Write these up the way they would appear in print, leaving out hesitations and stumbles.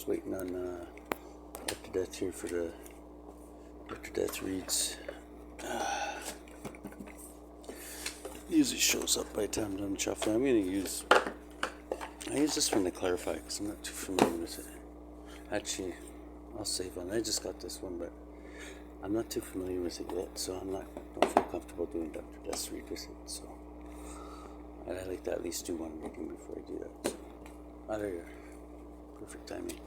waiting on Dr. Death here for the Dr. Death reads. Usually shows up by the time I'm done shuffling. I use this one to clarify because I'm not too familiar with it. Actually, I'll save one. I just got this one, but I'm not too familiar with it yet, so don't feel comfortable doing Dr. Death's read with it. So I like to at least do one reading before I do that. So, there you are. Perfect timing.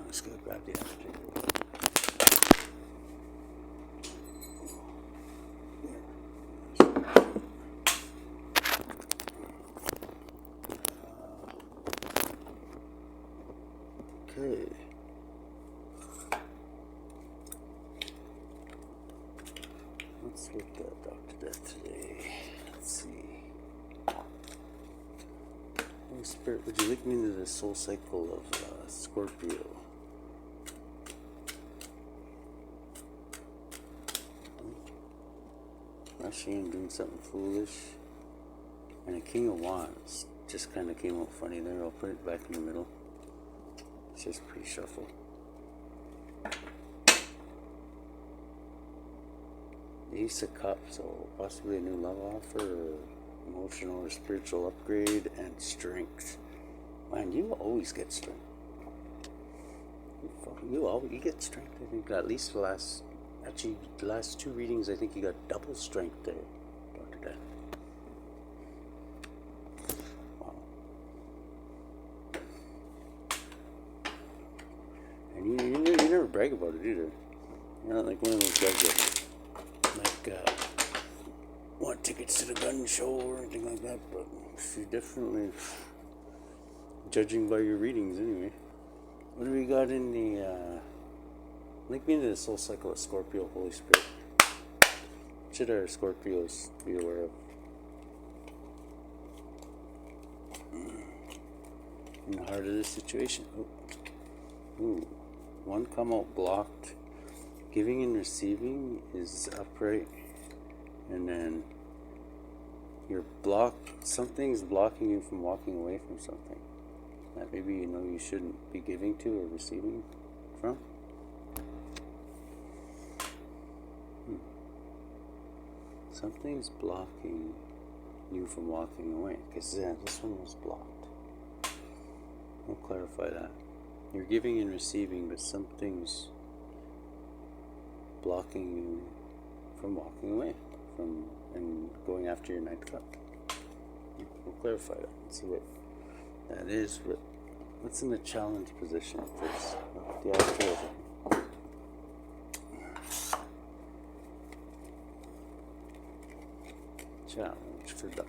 Just gonna grab the after. Okay. Let's look at Dr. Death today. Let's see. Holy Spirit, would you lead me into the soul cycle of Scorpio? Rushing and doing something foolish. And a King of Wands just kind of came out funny there. I'll put it back in the middle. It's just pre-shuffle. Ace of Cups, so possibly a new love offer, or emotional or spiritual upgrade, and strength. Man, you always get strength. You get strength. I think at least the last two readings, I think you got double strength there, Dr. Death. Wow. And you never brag about it either. You're not like one of those guys that want tickets to the gun show or anything like that, but she's definitely judging by your readings anyway. What do we got in the link me into the soul cycle of Scorpio, Holy Spirit? What should our Scorpios be aware of in the heart of this situation? Ooh, one come out blocked. Giving and receiving is upright, and then you're blocked. Something's blocking you from walking away from something that maybe you know you shouldn't be giving to or receiving from. Something's blocking you from walking away, because this one was blocked. I'll clarify that. You're giving and receiving, but something's blocking you from walking away from and going after your ninth cup. We'll clarify that and see what that is. What's in the challenge position first? The astral. Challenge for Dr.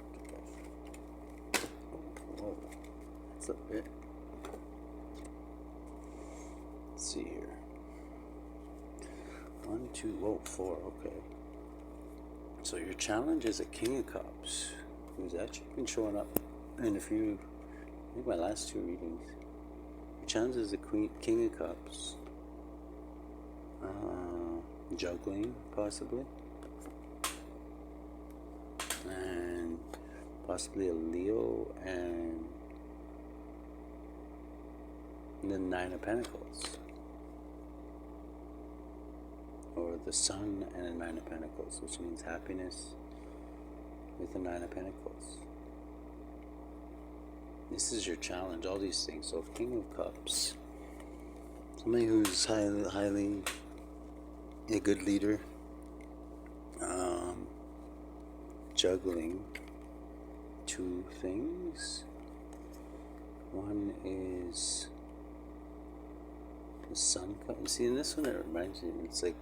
Death. Oh, that's a bit. Let's see here. 1, 2, 4, okay. So your challenge is a King of Cups, who's actually been showing up in I think my last two readings. Your challenge is the King of Cups. Juggling, possibly. And possibly a Leo and the Nine of Pentacles. Or the Sun and a Nine of Pentacles, which means happiness with the Nine of Pentacles. This is your challenge, all these things. So King of Cups, somebody who's highly a good leader, juggling two things. One is the Sun. See, in this one, it reminds me, it's like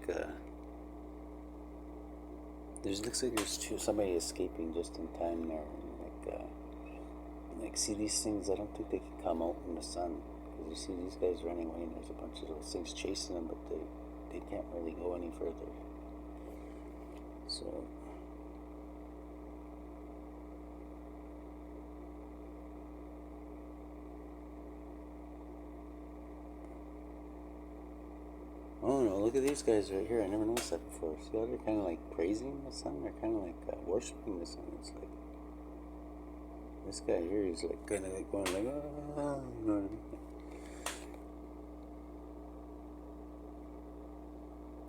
looks like there's somebody escaping just in time there. Like see these things. I don't think they can come out in the sun, because you see these guys running away, and there's a bunch of those things chasing them, but they can't really go any further. So. look at these guys right here. I never noticed that before. See how they're kind of like praising the sun? They're kind of like worshiping the sun. It's like this guy here is like kind of like going like, oh, you know what I mean?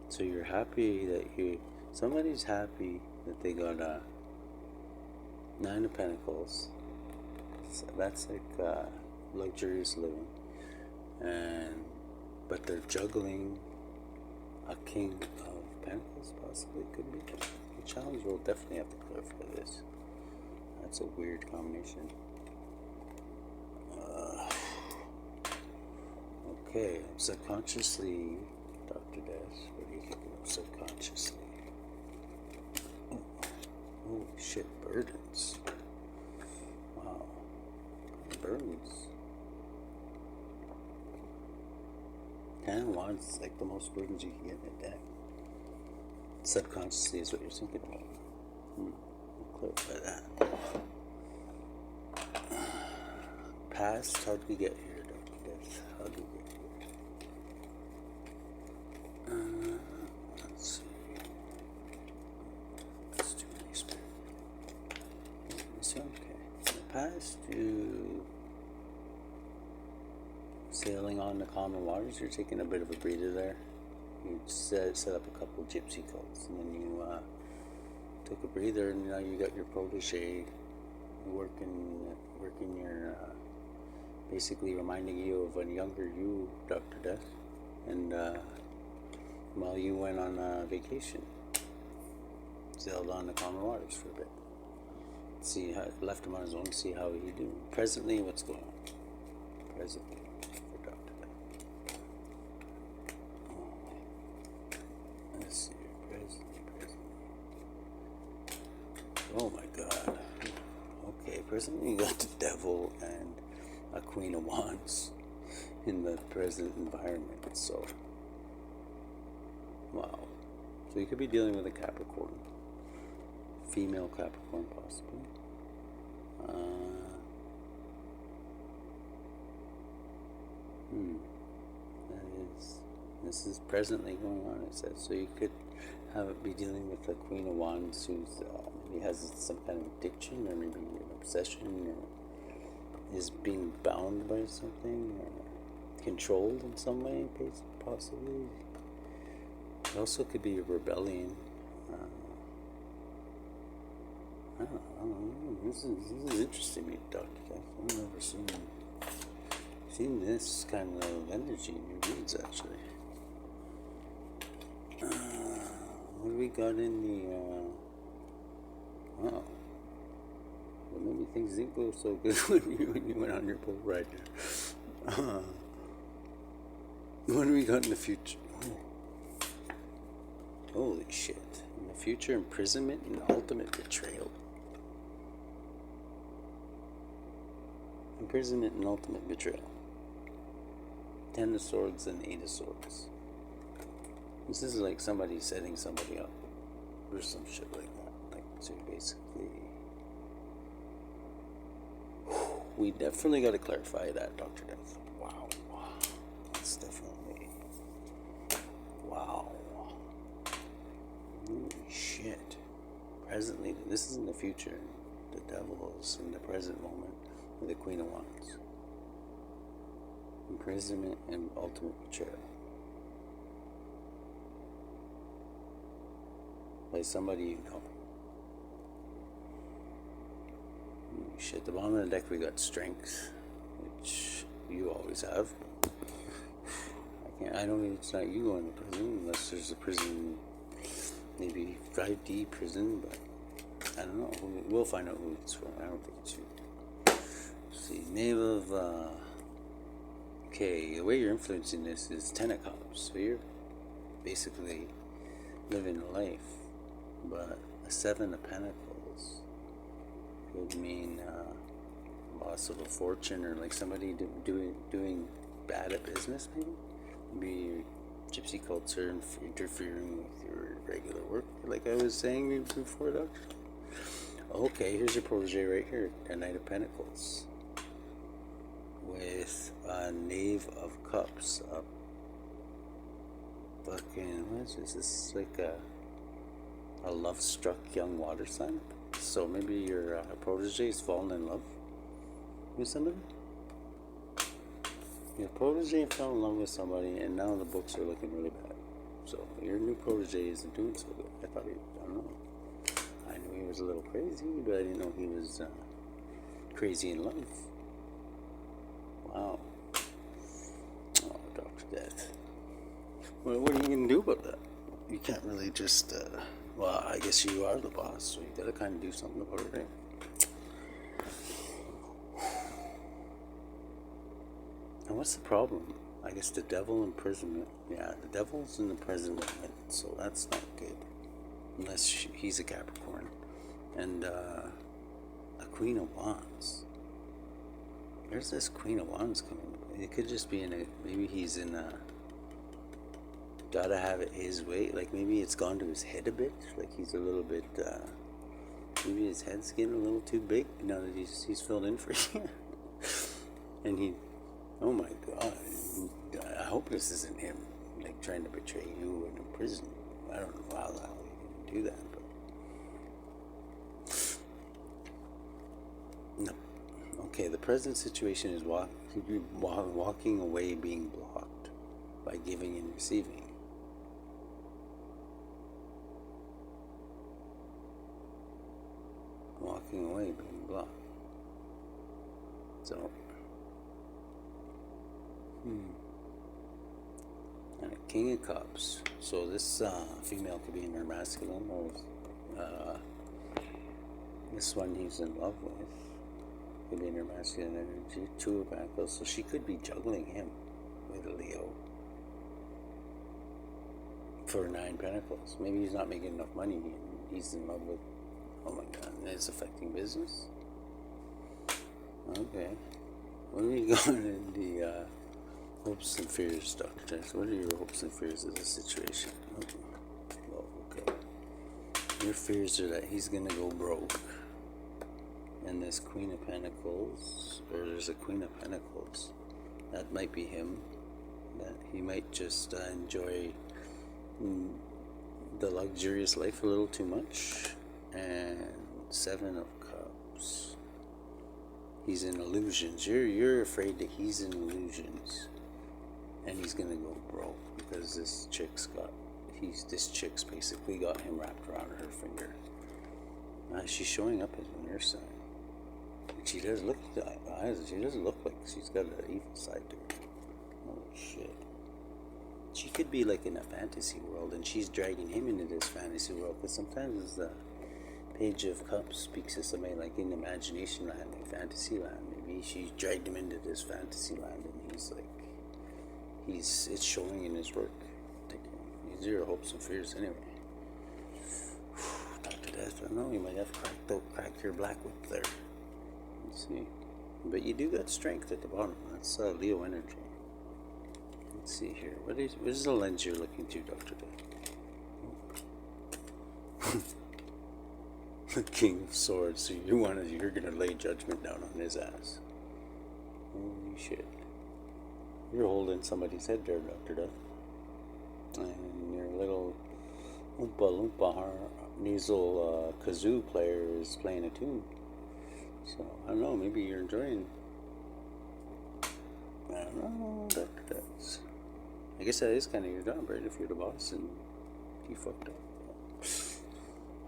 So you're happy that somebody's happy that they got a Nine of Pentacles. So that's like luxurious living, but they're juggling a King of Pentacles, possibly, could be. The challenge will definitely have to clarify this. That's a weird combination. Okay, subconsciously, Dr. Death, what do you think of subconsciously? Oh, holy shit, burdens. Wow. Burdens. 10 of Wands is like the most burdens you can get in a deck. Subconsciously is what you're thinking about. I'll clarify that. Past, how did we get here, Dr. Death? How did we get here? Let's see. Let's do an experiment. This one, okay. In the past, you sailing on the common waters, you're taking a bit of a breather there. You set up a couple gypsy cults, and then you took a breather, and now you got your protege working your basically reminding you of a younger you, Dr. Death, and while you went on vacation, sailed on the common waters for a bit. See how left him on his own. See how he doing. Presently, what's going on? Presently. Let's see, presently. Oh my god. Okay, presently you got the Devil and a Queen of Wands in the present environment, so wow. So you could be dealing with a Capricorn. Female Capricorn, possibly. This is presently going on, it says. So you could be dealing with the Queen of Wands who's maybe has some kind of addiction, or maybe an obsession, or is being bound by something, or controlled in some way, possibly. It also could be a rebellion. I don't know. This is interesting to me, Dr. Death. I've never seen this kind of energy in your reads, actually. What do we got in the, well, maybe things didn't go so good when you went on your boat ride there. What do we got in the future? Oh. Holy shit. In the future, imprisonment and ultimate betrayal. Imprisonment and ultimate betrayal. 10 of Swords and 8 of Swords. This is like somebody setting somebody up, or some shit like that. Like, so basically, we definitely got to clarify that, Dr. Death. Wow, that's definitely wow. Holy shit! Presently, this is in the future. The Devil is in the present moment with the Queen of Wands. Imprisonment and ultimate betrayal. By somebody you know. Shit, the bottom of the deck we got Strength, which you always have. I don't think it's not you going to prison, unless there's a prison, maybe 5D prison, but I don't know. We'll find out who it's from. I don't think it's you. Let's see, Knave of, okay, the way you're influencing this is 10 of Cups, so you're basically living a life. But a 7 of Pentacles would mean loss of a fortune, or like somebody doing bad at business, maybe. Maybe your gypsy cults are interfering with your regular work, like I was saying before, Doctor. Okay, here's your protege right here, a Knight of Pentacles with a Knave of Cups up fucking, what is this? This is like a love-struck young water sign. So maybe your protege is falling in love with somebody. Your protege fell in love with somebody, and now the books are looking really bad. So your new protege isn't doing so good. I thought I don't know. I knew he was a little crazy, but I didn't know he was crazy in love. Wow. Oh, Dr. Death. Well, what are you going to do about that? You can't really just, well, I guess you are the boss, so you got to kind of do something about it, right? And what's the problem? I guess the devil imprisonment. Yeah, the devil's in imprisonment, so that's not good. Unless he's a Capricorn. And a Queen of Wands. Where's this Queen of Wands coming? It could just be in a, maybe he's in a, gotta have it his way. Like maybe it's gone to his head a bit. Like he's a little bit, maybe his head's getting a little too big now that he's filled in for you. And he, oh my God, I hope this isn't him, like trying to betray you in a prison. I don't know how the hell he can do that, but no. Okay, the present situation is walking away, being blocked by giving and receiving. Walking away, being blocked. So, and a King of Cups. So this female could be in her masculine, or this one he's in love with could be in her masculine energy. Two of Pentacles. So she could be juggling him with a Leo for 9 Pentacles. Maybe he's not making enough money. He's in love with. Oh my God! It's affecting business. Okay. What are we going in the hopes and fears, Dr. James? What are your hopes and fears of this situation? Okay. Well, okay. Your fears are that he's going to go broke. And this Queen of Pentacles, or there's a Queen of Pentacles. That might be him. That he might just enjoy the luxurious life a little too much. And 7 of Cups. He's in illusions. You're afraid that he's in illusions, and he's gonna go broke because this chick's basically got him wrapped around her finger. She's showing up as an air sign. She does look at the eyes. She doesn't look like she's got an evil side to her. Oh shit. She could be like in a fantasy world, and she's dragging him into this fantasy world. Because sometimes the Page of Cups speaks to somebody like in imagination land, like fantasy land. Maybe she dragged him into this fantasy land, and he's like, it's showing in his work. These are your hopes and fears anyway. Dr. Death, I don't know, you might have cracked your black whip there. Let's see. But you do got strength at the bottom. That's Leo energy. Let's see here. What is the lens you're looking to, Dr. Death? The King of Swords. So you're gonna lay judgment down on his ass. Holy shit. You're holding somebody's head there, Dr. Death. And your little Oompa Loompa nasal kazoo player is playing a tune. So, I don't know, maybe you're enjoying. I don't know, Dr. Death. I guess that is kind of your job, right? If you're the boss and you fucked up.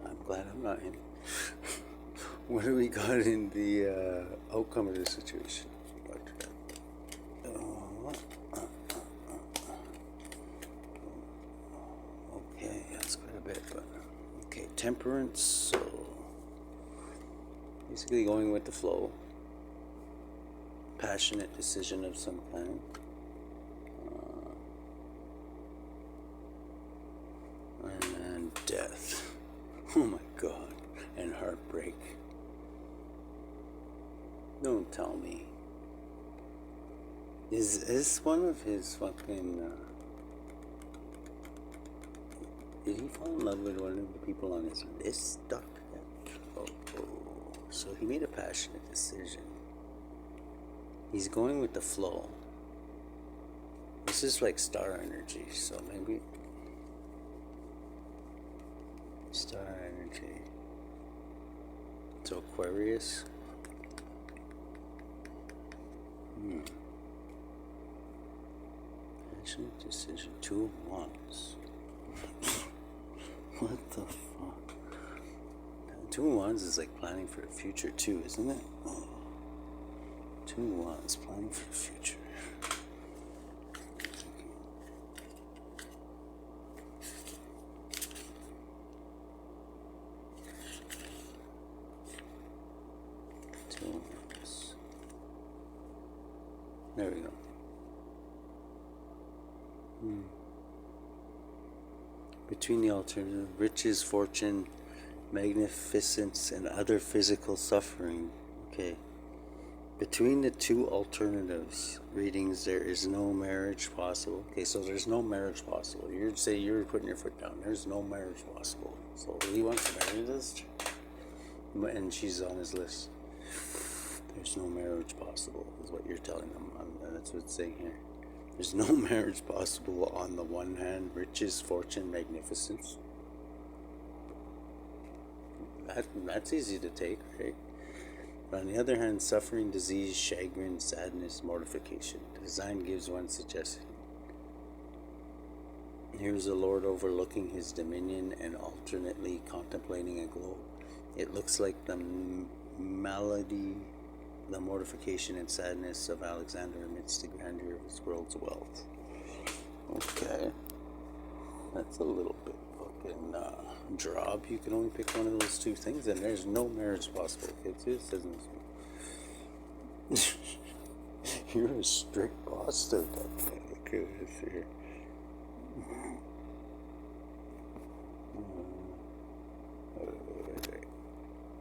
I'm glad I'm not him. What do we got in the outcome of this situation, Dr. Death? Okay, that's quite a bit, but okay, temperance. So basically going with the flow, passionate decision of some kind. And death. Oh my God. And heartbreak. Don't tell me. Is this one of his fucking... did he fall in love with one of the people on his list, Dr. Oh. So he made a passionate decision. He's going with the flow. This is like star energy, so maybe Star energy. So Aquarius. Passionate decision. 2 of Wands. What the fuck? 2 of Wands is like planning for the future too, isn't it? Oh. 2 of Wands, planning for the future. There we go. Between the alternative, riches, fortune, magnificence, and other physical suffering. Okay. Between the 2 alternatives readings, there is no marriage possible. Okay, so there's no marriage possible. You'd say you're putting your foot down. There's no marriage possible. So he wants to marry this, and she's on his list. There's no marriage possible, is what you're telling them. That's what it's saying here. There's no marriage possible on the one hand, riches, fortune, magnificence. That's easy to take, right? But on the other hand, suffering, disease, chagrin, sadness, mortification. The design gives one suggestion. Here's a lord overlooking his dominion and alternately contemplating a globe. It looks like the malady, the mortification and sadness of Alexander amidst the grandeur of his world's wealth. Okay. That's a little bit fucking job. You can only pick one of those 2 things, and there's no marriage possible. Okay, it says in this one. You're a strict bastard. Okay, let's see here.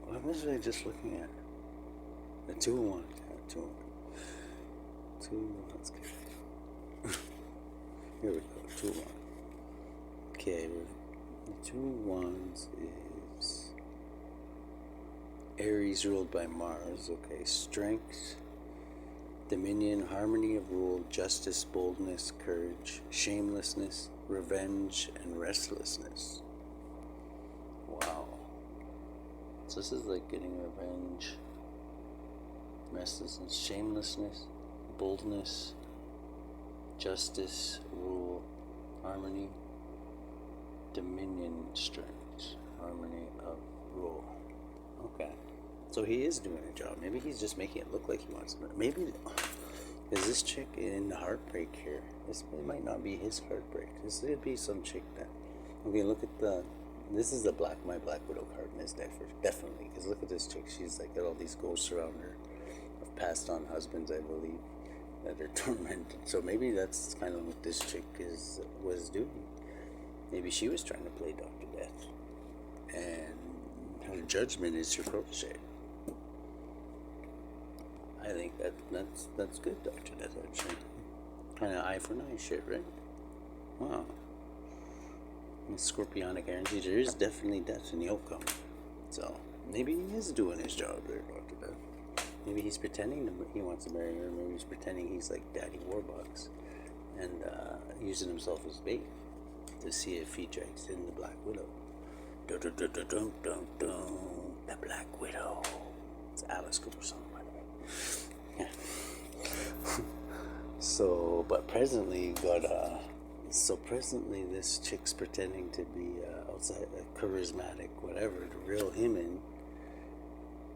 What was I just looking at? The 2 of Wands. Yeah, 2 of Wands. 2 of Wands. Here we go. 2 of Wands. Okay, the 2 of Wands is Aries ruled by Mars. Okay, strength, dominion, harmony of rule, justice, boldness, courage, shamelessness, revenge, and restlessness. Wow. So this is like getting revenge, restlessness, shamelessness, boldness, justice, rule, harmony, dominion, strength, harmony of rule. Okay. So he is doing a job. Maybe he's just making it look like he wants to. Maybe is this chick in heartbreak here? This might not be his heartbreak. This could be some chick that. Okay, look at the. This is the my Blackwidow card in this deck, definitely. Because look at this chick. She's like got all these ghosts around her of passed on husbands, I believe, that are tormented. So maybe that's kind of what this chick was doing. Maybe she was trying to play Dr. Death, and her judgment is your protege. I think that's good, Dr. Death, actually. Kind of eye for an eye shit, right? Wow. In scorpionic energy, there is definitely death in the outcome. So maybe he is doing his job there, Dr. Death. Maybe he's pretending he wants to marry her. Maybe he's pretending he's like Daddy Warbucks and using himself as bait to see if he drags in the Black Widow. Dun, dun, dun, dun, dun, dun. The Black Widow. It's Alice Cooper song, by the way. Yeah. So, but presently presently this chick's pretending to be outside, charismatic, whatever, to reel him in,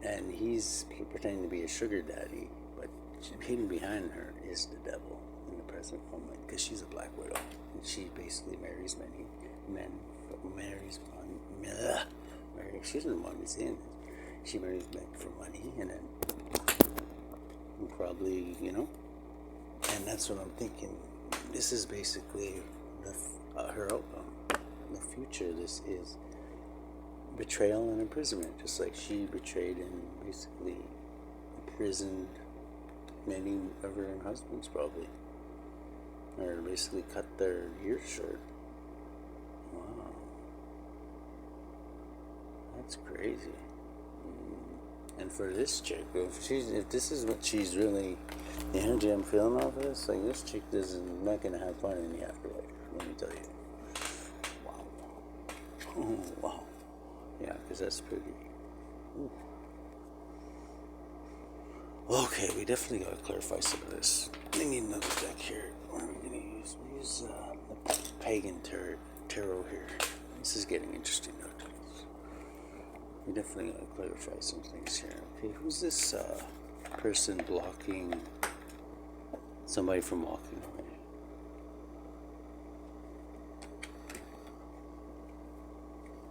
and he's pretending to be a sugar daddy, but hidden behind her is the devil in the present moment, because she's a Black Widow, and she basically marries many men, she doesn't want to see it. She marries men for money, and then probably, and that's what I'm thinking. This is basically her outcome. In the future, this is betrayal and imprisonment, just like she betrayed and basically imprisoned many of her husbands, probably, or basically cut their ears short. Wow, that's crazy. And for this chick, if this is what she's really, the energy I'm feeling off of this, like this chick is not gonna have fun in the afterlife. Let me tell you. Wow. Oh, wow. Yeah, because that's pretty. Ooh. Okay, we definitely gotta clarify some of this. We need another deck here. What are we gonna use? We use the Pagan Tarot here. This is getting interesting now. We definitely gotta clarify some things here. Okay, who's this person blocking somebody from walking away?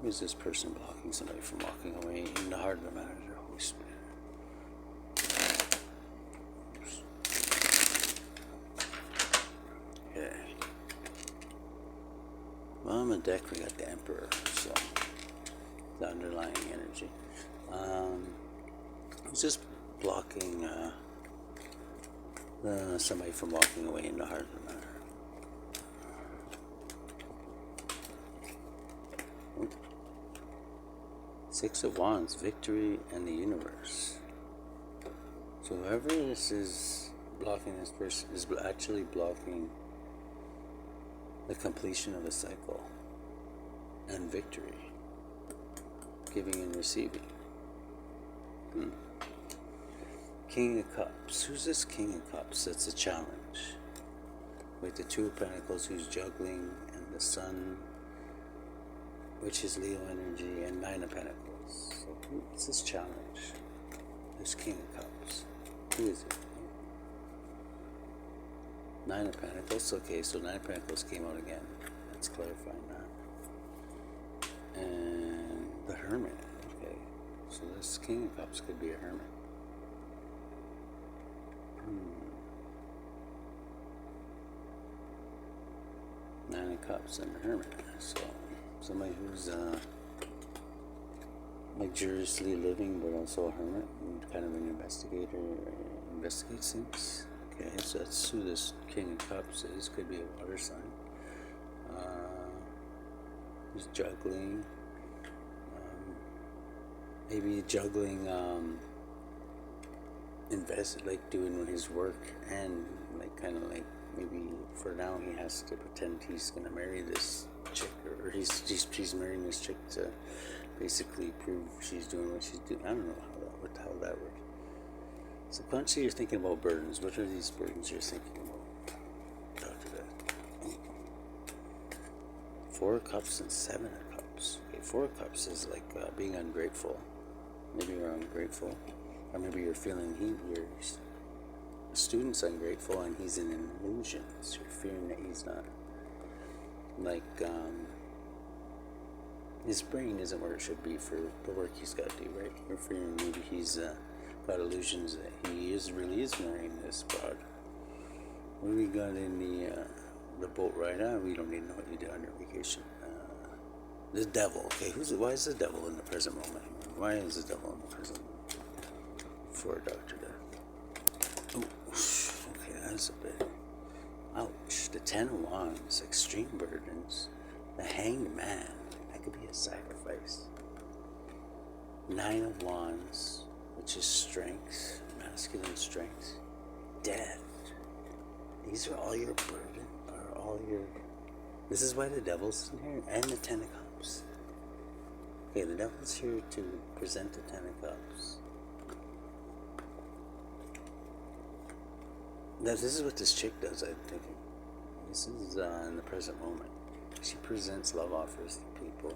Who's this person blocking somebody from walking away in the heart of the matter of the Holy Spirit? Okay. Well, on the deck we got the Emperor, so the underlying energy. It's just blocking somebody from walking away in the heart of the matter. Six of Wands, victory, and the universe. So whoever this is blocking this person is actually blocking the completion of a cycle and victory, giving and receiving. King of Cups. Who's this King of Cups? That's a challenge. With the Two of Pentacles, who's juggling, and the Sun, which is Leo energy, and Nine of Pentacles. So who's this challenge? This King of Cups. Who is it? Nine of Pentacles. Okay, so Nine of Pentacles came out again. Let's clarify that. And the Hermit. Okay, so this King of Cups could be a hermit. Nine of Cups and a hermit. So somebody who's luxuriously living, but also a hermit, and kind of an investigator, investigates things. Okay, so that's who this King of Cups is. Could be a water sign. Who's juggling. Maybe juggling. Like doing his work, and like kind of like maybe for now he has to pretend he's gonna marry this chick, or he's marrying this chick to basically prove she's doing what she's doing. I don't know how that works. Subconsciously, you're thinking about burdens. What are these burdens you're thinking about? After that, Four of Cups and Seven of Cups. Okay, Four of Cups is like being ungrateful. Maybe you're ungrateful. Or maybe you're feeling your student's ungrateful and he's in an illusion. So you're fearing that he's not, like, his brain isn't where it should be for the work he's got to do, right? You're fearing maybe he's got illusions that he really is marrying this broad. What do we got in the boat ride? We don't even know what you did on your vacation. The Devil. Okay, why is the Devil in the present moment? Why is the Devil in the present moment? For Dr. Death. Oh, okay, that's a bit. Ouch. The Ten of Wands, extreme burdens. The Hanged Man, that could be a sacrifice. Nine of Wands, which is strength, masculine strength. Death. These are all your burden, or all your. This is why the Devil's in here, and the Ten of Cups. Okay, the Devil's here to present the Ten of Cups. Now, this is what this chick does, I'm thinking. This is in the present moment. She presents love offers to people.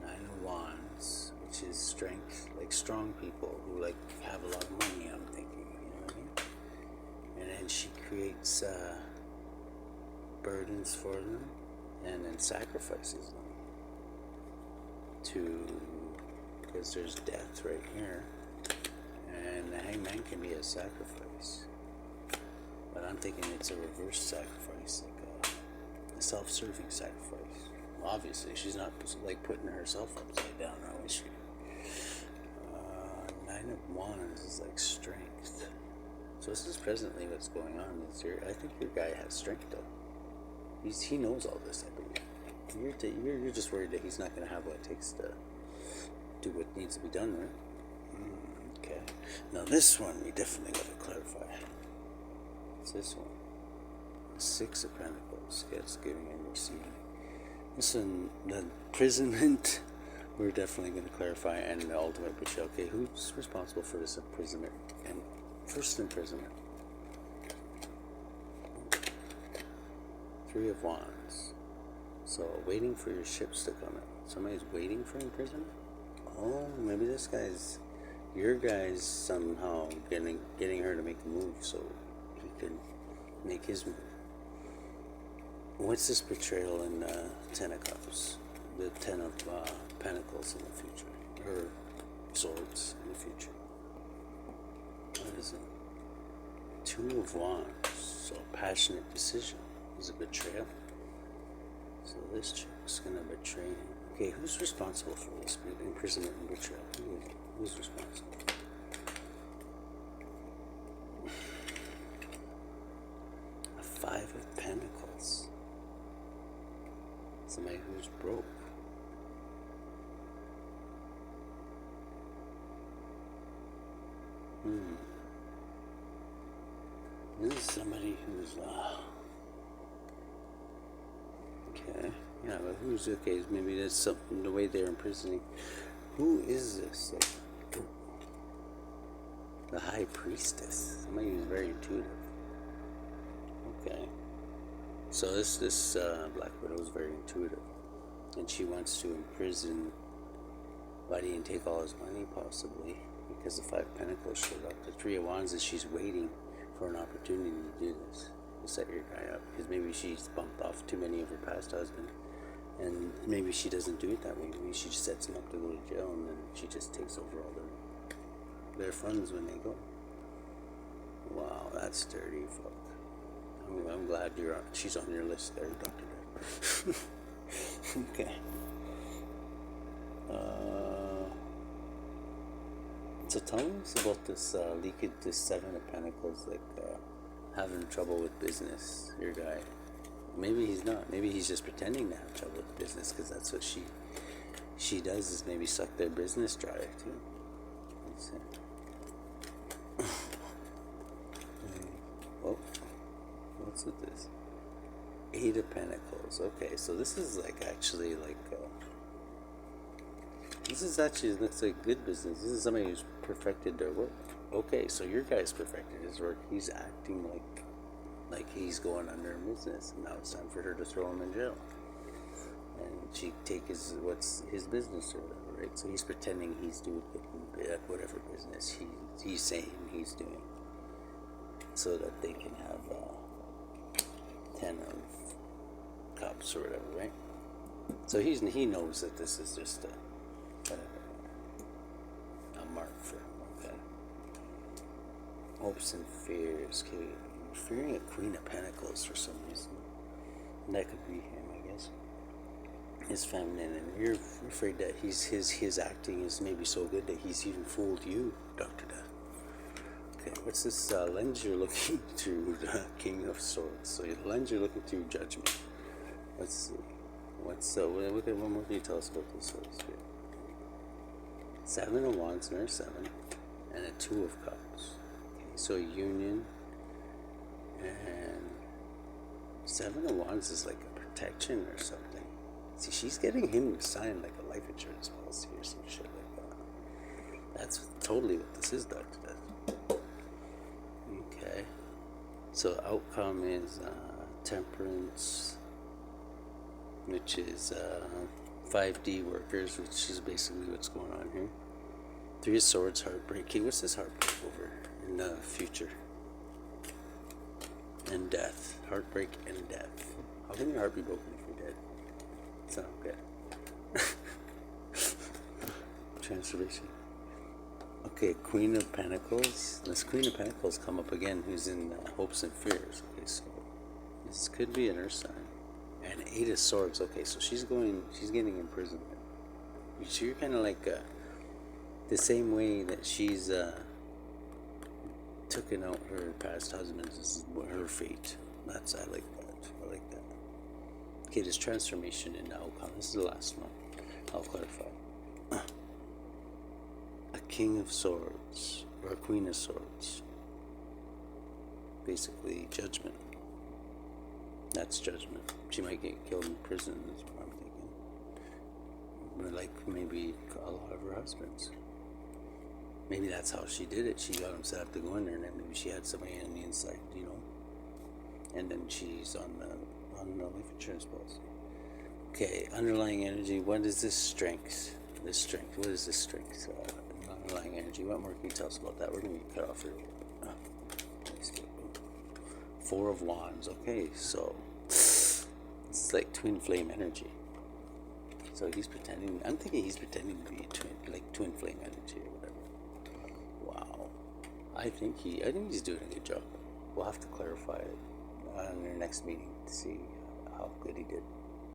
Nine of Wands, which is strength, like strong people who like have a lot of money, I'm thinking, you know what I mean? And then she creates burdens for them and then sacrifices them because there's death right here. And the Hanged Man can be a sacrifice. But I'm thinking it's a reverse sacrifice, like a self-serving sacrifice. Well, obviously, she's not like putting herself upside down, now is she? Nine of Wands is like strength. So this is presently what's going on. I think your guy has strength though. He knows all this, I believe. You're just worried that he's not going to have what it takes to do what needs to be done, right? Okay. Now this one we definitely got to clarify. It's this one. The Six of Pentacles. Yes, giving and receiving. Listen, the imprisonment, we're definitely going to clarify, and the ultimate betrayal. Okay, who's responsible for this imprisonment? And first imprisonment. Three of Wands. So, waiting for your ships to come in. Somebody's waiting for imprisonment? Oh, maybe this guy's, your guy's somehow getting her to make a move so he can make his move. What's this betrayal in Ten of Cups? The Ten of Pentacles in the future, or Swords in the future. What is it? Two of Wands. So passionate decision is a betrayal. So this chick's gonna betray him. Okay, who's responsible for this imprisonment and betrayal? Who's responsible? A Five of Pentacles. Somebody who's broke. This is somebody who's okay. Yeah, but who's okay? Maybe there's something the way they're imprisoning. Who is this? Like, the High Priestess. Somebody who's very intuitive. Okay. So this Blackwidow is very intuitive, and she wants to imprison. Why didn't take all his money? Possibly because the Five Pentacles showed up. The Three of Wands is she's waiting for an opportunity to do this, to set your guy up, because maybe she's bumped off too many of her past husbands, and maybe she doesn't do it that way. Maybe she just sets him up to go to jail, and then she just takes over all their funds when they go. Wow, that's dirty, fuck. I'm glad she's on your list there, Dr. Okay. So tell us about this leakage, this Seven of Pentacles, like having trouble with business, your guy. Maybe he's not. Maybe he's just pretending to have trouble with business, because that's what she does, is maybe suck their business dry too. Let's see. Oh, what's with this? Eight of Pentacles. Okay, so this is like actually like this is actually looks like good business. This is somebody who's perfected their work. Okay, so your guy's perfected his work. He's acting like he's going under in business, and now it's time for her to throw him in jail. And she take what's his business or whatever, right? So he's pretending he's doing whatever business he's saying he's doing, so that they can have 10 of Cups or whatever, right? So he knows that this is just a mark for him. Okay. Hopes and fears. Okay. Fearing a Queen of Pentacles for some reason. And that could be him, I guess. His feminine, and you're afraid that his acting is maybe so good that he's even fooled you, Dr. Death. Okay, what's this lens you're looking through? The King of Swords. So the lens you're looking through, Judgment. Let's see. Look at one more thing. Tell us about this. Seven of Wands, there's 7, and a Two of Cups. Okay, so union, and Seven of Wands is like a protection or something. See, she's getting him to sign like a life insurance policy or some shit like that. That's totally what this is, Dr. Death. Okay. So outcome is Temperance, which is 5D workers, which is basically what's going on here. Three of Swords, heartbreak. Okay, what's this heartbreak over in the future? And death. Heartbreak and death. How can your heart be broken if you're dead? It's not good. Transformation. Okay, Queen of Pentacles. This Queen of Pentacles come up again, who's in hopes and fears. Okay, so this could be an earth sign. And Eight of Swords. Okay, so she's getting imprisonment. So you're kind of like the same way that she's taken out her past husbands. This is her fate. I like that. Okay, this transformation in the outcome. This is the last one. I'll clarify. A King of Swords or a Queen of Swords. Basically, judgment. That's judgment. She might get killed in prison, is what I'm thinking. like maybe a lot of her husbands. Maybe that's how she did it. She got him set up to go in there, and then maybe she had somebody on the inside, you know. And then she's on the life insurance policy. Okay, underlying energy. What is this strength? This strength. What is this strength? Underlying energy. What more can you tell us about that? We're gonna get cut off here. Four of Wands. Okay, so this is like twin flame energy. So he's pretending. I'm thinking he's pretending to be twin flame energy or whatever. Wow. I think he's doing a good job. We'll have to clarify it in our next meeting to see how good he did.